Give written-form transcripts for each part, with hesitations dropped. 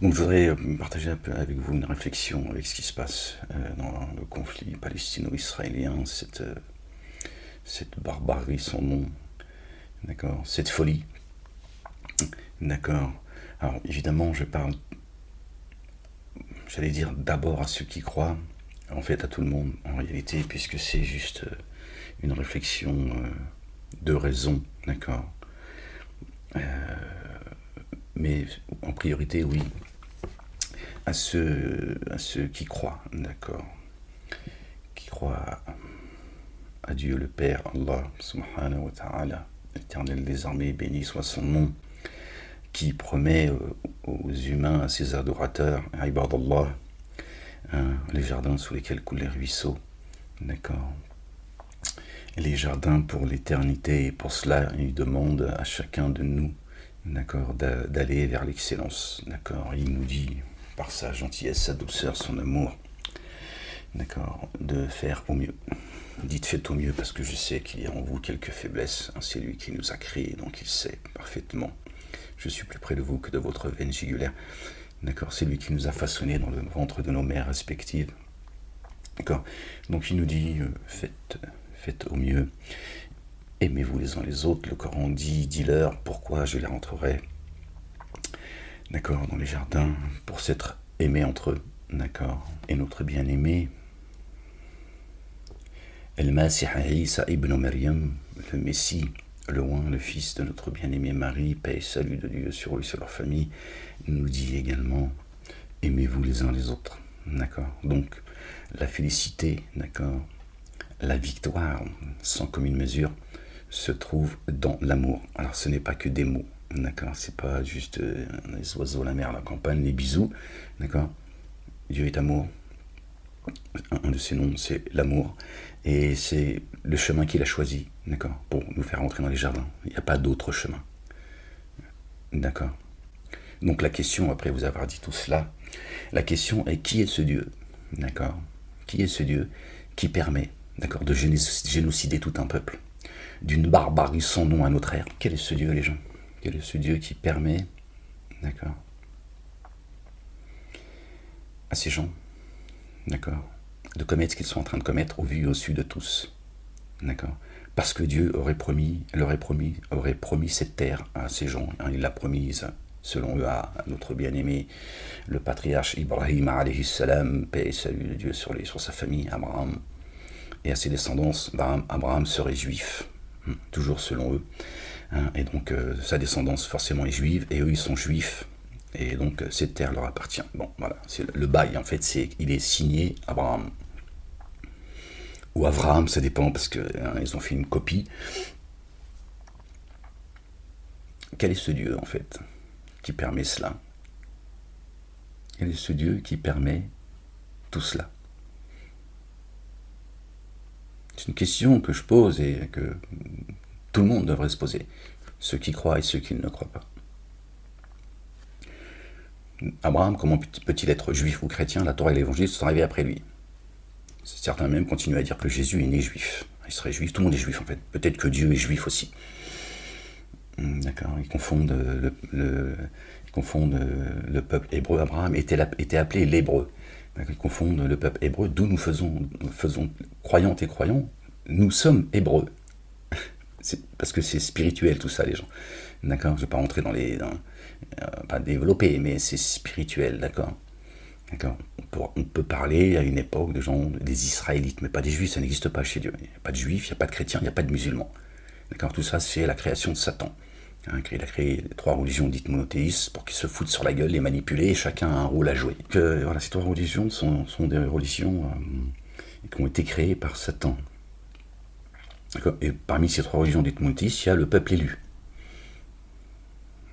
Donc je voudrais partager un peu avec vous une réflexion avec ce qui se passe dans le conflit palestino-israélien, cette barbarie sans nom, d'accord, cette folie, d'accord. Alors évidemment, je parle, j'allais dire d'abord à ceux qui croient, en fait à tout le monde en réalité, puisque c'est juste une réflexion de raison, d'accord. Mais en priorité, oui, à ceux qui croient, d'accord, qui croient à Dieu le Père, Allah subhanahu wa ta'ala, éternel des armées, béni soit son nom, qui promet aux humains, à ses adorateurs, ibadallah, les jardins sous lesquels coulent les ruisseaux, d'accord, les jardins pour l'éternité, et pour cela, il demande à chacun de nous, d'accord, d'aller vers l'excellence, d'accord, il nous dit, par sa gentillesse, sa douceur, son amour, d'accord, de faire au mieux. Dites faites au mieux parce que je sais qu'il y a en vous quelques faiblesses. C'est lui qui nous a créés, donc il sait parfaitement. Je suis plus près de vous que de votre veine jugulaire. D'accord, c'est lui qui nous a façonnés dans le ventre de nos mères respectives. D'accord, donc il nous dit faites au mieux. Aimez-vous les uns les autres. Le Coran dit, dis-leur pourquoi je les rentrerai. D'accord, dans les jardins, pour s'être aimés entre eux. D'accord, et notre bien-aimé, El-Masih Isa ibn Maryam, le Messie, le oint, le fils de notre bien-aimé Marie, paix et salut de Dieu sur eux et sur leur famille, nous dit également, aimez-vous les uns les autres. D'accord, donc la félicité, d'accord, la victoire, sans commune mesure, se trouve dans l'amour. Alors ce n'est pas que des mots, d'accord, c'est pas juste les oiseaux, la mer, la campagne, les bisous, d'accord. Dieu est amour, un de ses noms c'est l'amour, et c'est le chemin qu'il a choisi, d'accord, pour nous faire entrer dans les jardins. Il n'y a pas d'autre chemin, d'accord. Donc la question, après vous avoir dit tout cela, la question est qui est ce Dieu, d'accord, qui est ce Dieu qui permet, d'accord, de génocider tout un peuple, d'une barbarie sans nom à notre ère. Quel est ce Dieu, les gens? Quel est ce Dieu qui permet, d'accord, à ces gens, d'accord, de commettre ce qu'ils sont en train de commettre au vu et au su de tous, d'accord, parce que Dieu aurait promis cette terre à ces gens, il l'a promise selon eux à notre bien-aimé le patriarche Ibrahim alayhi salam, paix et salut de Dieu sur sa famille, Abraham, et à ses descendants. Abraham serait juif, toujours selon eux, et donc sa descendance forcément est juive, et eux ils sont juifs, et donc cette terre leur appartient. Bon, voilà, c'est le bail en fait, il est signé Abraham ou Avraham, ça dépend parce que ils ont fait une copie. Quel est ce Dieu en fait qui permet cela? Quel est ce Dieu qui permet tout cela? C'est une question que je pose et que tout le monde devrait se poser, ceux qui croient et ceux qui ne croient pas. Abraham, comment peut-il être juif ou chrétien? La Torah et l'Évangile sont arrivés après lui. Certains même continuent à dire que Jésus est né juif. Il serait juif, tout le monde est juif en fait. Peut-être que Dieu est juif aussi. D'accord, ils confondent le peuple hébreu. Abraham était appelé l'hébreu. Ils confondent le peuple hébreu, d'où nous faisons croyantes et croyants, nous sommes hébreux. Parce que c'est spirituel tout ça, les gens. D'accord, je ne vais pas rentrer pas développer, mais c'est spirituel, d'accord. D'accord. On peut parler à une époque de gens, des Israélites, mais pas des Juifs, ça n'existe pas chez Dieu. Il n'y a pas de Juifs, il n'y a pas de chrétiens, il n'y a pas de musulmans. D'accord. Tout ça, c'est la création de Satan. Il a créé les trois religions dites monothéistes pour qu'ils se foutent sur la gueule, les manipuler, et chacun a un rôle à jouer. Voilà, ces trois religions sont des religions qui ont été créées par Satan. Et parmi ces trois religions dites monothéistes, il y a le peuple élu.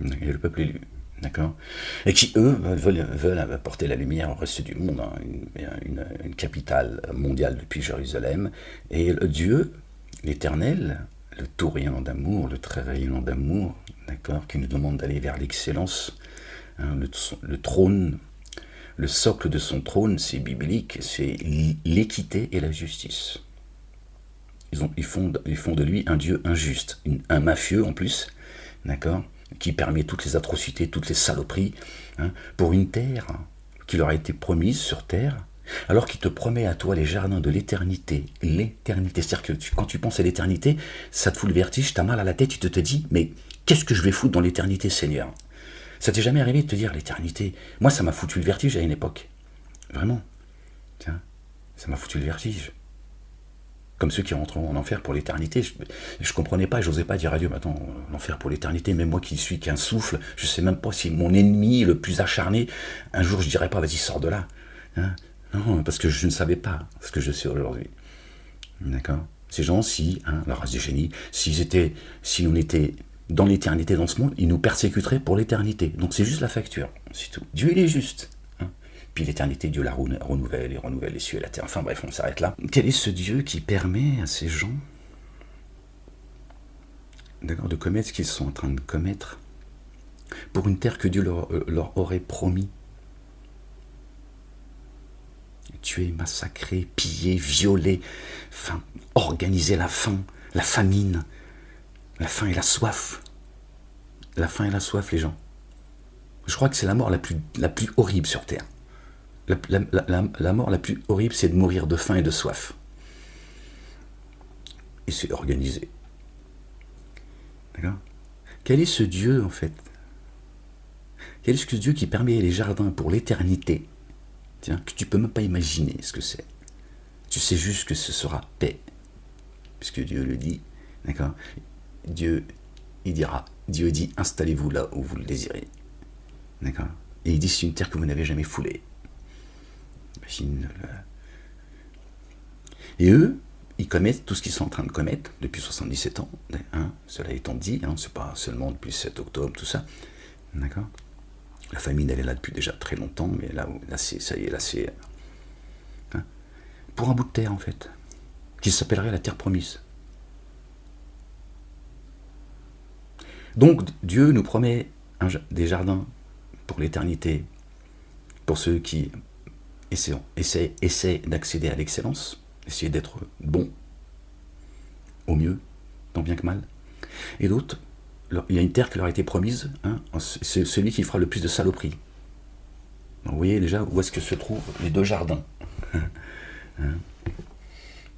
Il y a le peuple élu. D'accord, et qui, eux, veulent apporter la lumière au reste du monde, une capitale mondiale depuis Jérusalem, et le Dieu, l'éternel, le tout rayonnant d'amour, le très rayonnant d'amour, d'accord, qui nous demande d'aller vers l'excellence, le trône, le socle de son trône, c'est biblique, c'est l'équité et la justice. Ils font de lui un Dieu injuste, un mafieux en plus, d'accord, qui permet toutes les atrocités, toutes les saloperies, hein, pour une terre qui leur a été promise sur terre, alors qu'il te promet à toi les jardins de l'éternité. L'éternité, c'est-à-dire que quand tu penses à l'éternité, ça te fout le vertige, t'as mal à la tête, tu te dis, mais qu'est-ce que je vais foutre dans l'éternité, Seigneur? Ça t'est jamais arrivé de te dire l'éternité? Moi, ça m'a foutu le vertige à une époque. Vraiment. Tiens, ça m'a foutu le vertige. Comme ceux qui rentreront en enfer pour l'éternité. Je comprenais pas, j'osais pas dire à Dieu, mais attends, l'enfer pour l'éternité, même moi qui suis qu'un souffle, je sais même pas si mon ennemi le plus acharné, un jour je dirais pas, vas-y, sors de là. Hein, non, parce que je ne savais pas ce que je sais aujourd'hui. D'accord? Ces gens, si, hein, la race des génies, si on était dans l'éternité dans ce monde, ils nous persécuteraient pour l'éternité. Donc c'est juste la facture, c'est tout. Dieu, il est juste. Hein. Puis l'éternité, Dieu la renouvelle et renouvelle les cieux et la terre. Enfin bref, on s'arrête là. Quel est ce Dieu qui permet à ces gens, d'accord, de commettre ce qu'ils sont en train de commettre pour une terre que Dieu leur aurait promis? Tuer, massacrer, piller, violer, enfin, organiser la faim, la famine, la faim et la soif. La faim et la soif, les gens. Je crois que c'est la mort la plus horrible sur Terre. La mort la plus horrible, c'est de mourir de faim et de soif. Et c'est organisé. D'accord? Quel est ce Dieu, en fait? Quel est ce Dieu qui permet les jardins pour l'éternité? Tiens, que tu peux même pas imaginer ce que c'est. Tu sais juste que ce sera paix. Puisque Dieu le dit, d'accord? Dieu, il dira, Dieu dit, installez-vous là où vous le désirez. D'accord? Et il dit, c'est une terre que vous n'avez jamais foulée. Imagine. Et eux, ils commettent tout ce qu'ils sont en train de commettre depuis 77 ans. Hein, cela étant dit, hein, c'est pas seulement depuis le 7 octobre, tout ça. D'accord? La famine, elle est là depuis déjà très longtemps, mais là ça y est, là, c'est... Hein, pour un bout de terre, en fait, qui s'appellerait la terre promise. Donc, Dieu nous promet des jardins pour l'éternité, pour ceux qui essaient d'accéder à l'excellence, essayer d'être bons, au mieux, tant bien que mal. Et d'autres, il y a une terre qui leur a été promise, hein, c'est celui qui fera le plus de saloperies. Donc, vous voyez déjà où est-ce que se trouvent les deux jardins. Hein,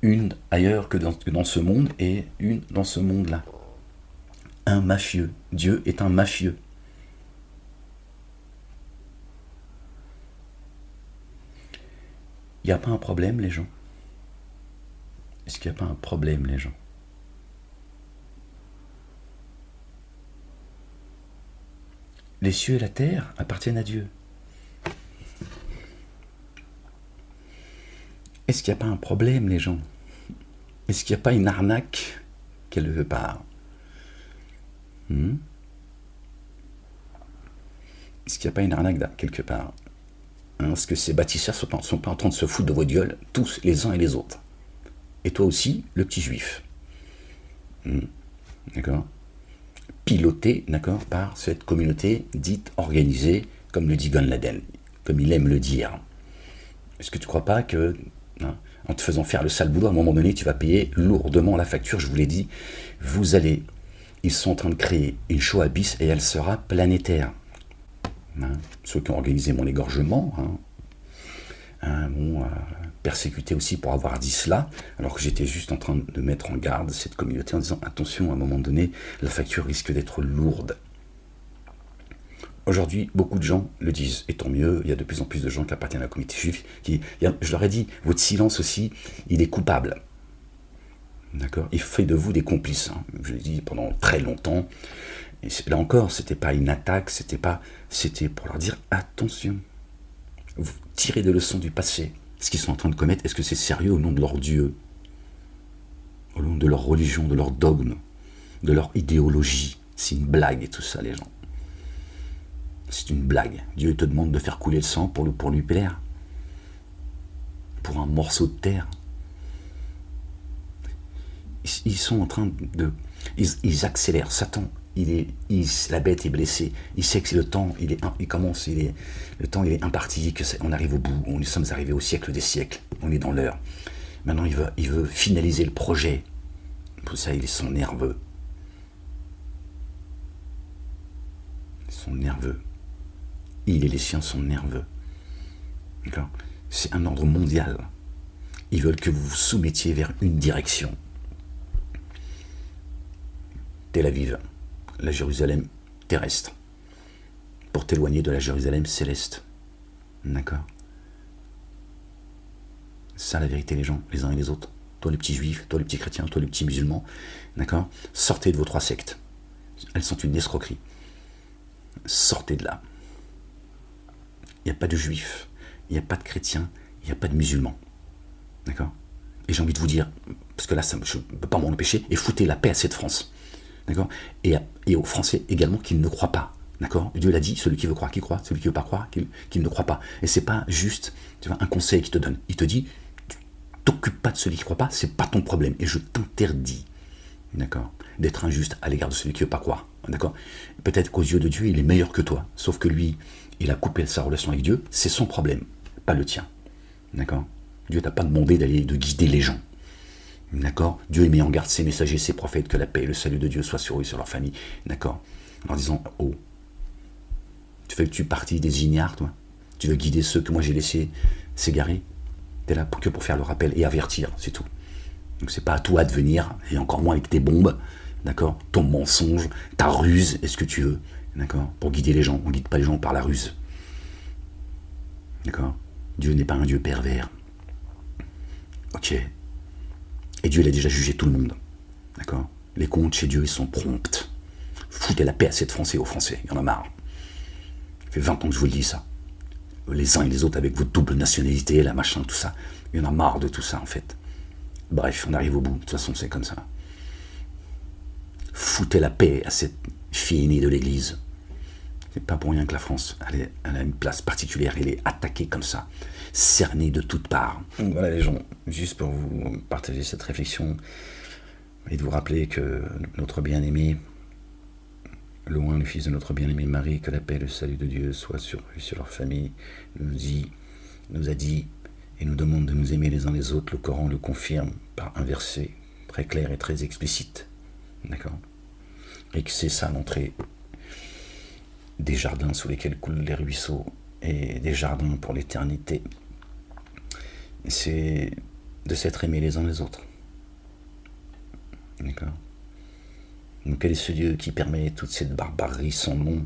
une ailleurs que dans ce monde et une dans ce monde-là. Un mafieux. Dieu est un mafieux. Il n'y a pas un problème, les gens? Est-ce qu'il n'y a pas un problème, les gens? Les cieux et la terre appartiennent à Dieu. Est-ce qu'il n'y a pas un problème, les gens? Est-ce qu'il n'y a pas une arnaque quelque part? Est-ce qu'il n'y a pas une arnaque quelque part? Est-ce que ces bâtisseurs ne sont pas en train de se foutre de vos gueules, tous, les uns et les autres? Et toi aussi, le petit juif. D'accord? Piloté, d'accord, par cette communauté dite organisée, comme le dit Bin Laden, comme il aime le dire. Est-ce que tu ne crois pas que, hein, en te faisant faire le sale boulot, à un moment donné, tu vas payer lourdement la facture? Je vous l'ai dit, ils sont en train de créer une show abyss et elle sera planétaire. Hein, ceux qui ont organisé mon égorgement, m'ont persécuté aussi pour avoir dit cela, alors que j'étais juste en train de mettre en garde cette communauté en disant attention, à un moment donné, la facture risque d'être lourde. Aujourd'hui, beaucoup de gens le disent, et tant mieux, il y a de plus en plus de gens qui appartiennent à la communauté juive, je leur ai dit, votre silence aussi, il est coupable. D'accord? Il fait de vous des complices. Hein. Je l'ai dit pendant très longtemps. Et là encore, c'était pas une attaque, c'était pour leur dire attention. Vous tirez des leçons du passé. Ce qu'ils sont en train de commettre, est-ce que c'est sérieux au nom de leur Dieu? Au nom de leur religion, de leur dogme, de leur idéologie? C'est une blague et tout ça, les gens. C'est une blague. Dieu te demande de faire couler le sang pour lui plaire. Pour un morceau de terre. Ils sont en train de... Ils accélèrent. Satan, la bête est blessée. Il sait que le temps, le temps il est imparti, on arrive au bout. Nous sommes arrivés au siècle des siècles. On est dans l'heure. Maintenant, il veut finaliser le projet. Pour ça, ils sont nerveux. Ils sont nerveux. Il et les siens sont nerveux. D'accord? C'est un ordre mondial. Ils veulent que vous vous soumettiez vers une direction. Tel Aviv, la Jérusalem terrestre, pour t'éloigner de la Jérusalem céleste. D'accord? C'est ça la vérité, les gens, les uns et les autres. Toi les petits juifs, toi les petits chrétiens, toi les petits musulmans. D'accord? Sortez de vos 3 sectes. Elles sont une escroquerie. Sortez de là. Il n'y a pas de juifs, il n'y a pas de chrétiens, il n'y a pas de musulmans. D'accord? Et j'ai envie de vous dire, parce que là, je ne peux pas m'en empêcher, et foutez la paix à cette France. D'accord? Et aux Français également qui ne croient pas. D'accord? Dieu l'a dit, celui qui veut croire, qui croit, celui qui ne veut pas croire, qui ne croit pas. Et c'est pas juste, tu vois, un conseil qu'il te donne. Il te dit, t'occupe pas de celui qui ne croit pas, c'est pas ton problème. Et je t'interdis, d'accord, d'être injuste à l'égard de celui qui ne veut pas croire. D'accord? Peut-être qu'aux yeux de Dieu, il est meilleur que toi. Sauf que lui, il a coupé sa relation avec Dieu. C'est son problème, pas le tien. D'accord? Dieu t'a pas demandé de guider les gens. D'accord? Dieu met en garde ses messagers, ses prophètes, que la paix et le salut de Dieu soient sur eux et sur leur famille. D'accord? En disant, oh, tu partie des ignares, toi? Tu veux guider ceux que moi j'ai laissés s'égarer? T'es là que pour faire le rappel et avertir, c'est tout. Donc c'est pas à toi de venir, et encore moins avec tes bombes, d'accord? Ton mensonge, ta ruse, est-ce que tu veux, d'accord? Pour guider les gens, on ne guide pas les gens par la ruse. D'accord? Dieu n'est pas un Dieu pervers. Ok. Et Dieu, il a déjà jugé tout le monde. D'accord? Les comptes chez Dieu, ils sont prompts. Foutez la paix à cette France et aux Français, il y en a marre. Ça fait 20 ans que je vous le dis, ça. Les uns et les autres avec votre double nationalité, la machin, tout ça. Il y en a marre de tout ça, en fait. Bref, on arrive au bout. De toute façon, c'est comme ça. Foutez la paix à cette fille aînée de l'Église. C'est pas pour rien que la France, elle a une place particulière. Elle est attaquée comme ça, cernée de toutes parts. Donc voilà les gens, juste pour vous partager cette réflexion et de vous rappeler que notre bien-aimé, loin le fils de notre bien-aimé Marie, que la paix et le salut de Dieu soient sur eux, sur leur famille, nous a dit et nous demande de nous aimer les uns les autres. Le Coran le confirme par un verset très clair et très explicite. D'accord? Et que c'est ça l'entrée des jardins sous lesquels coulent les ruisseaux et des jardins pour l'éternité. C'est de s'être aimés les uns les autres. D'accord? Donc quel est ce Dieu qui permet toute cette barbarie sans nom?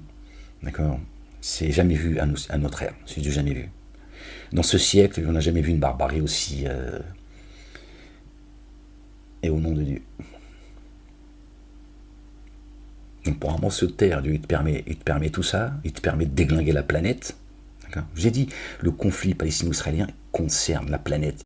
D'accord? C'est jamais vu à notre ère, c'est Dieu jamais vu. Dans ce siècle, on n'a jamais vu une barbarie aussi... et au nom de Dieu. Donc pour un morceau de terre, Dieu il te permet tout ça, il te permet de déglinguer la planète. J'ai dit, le conflit palestino-israélien concerne la planète.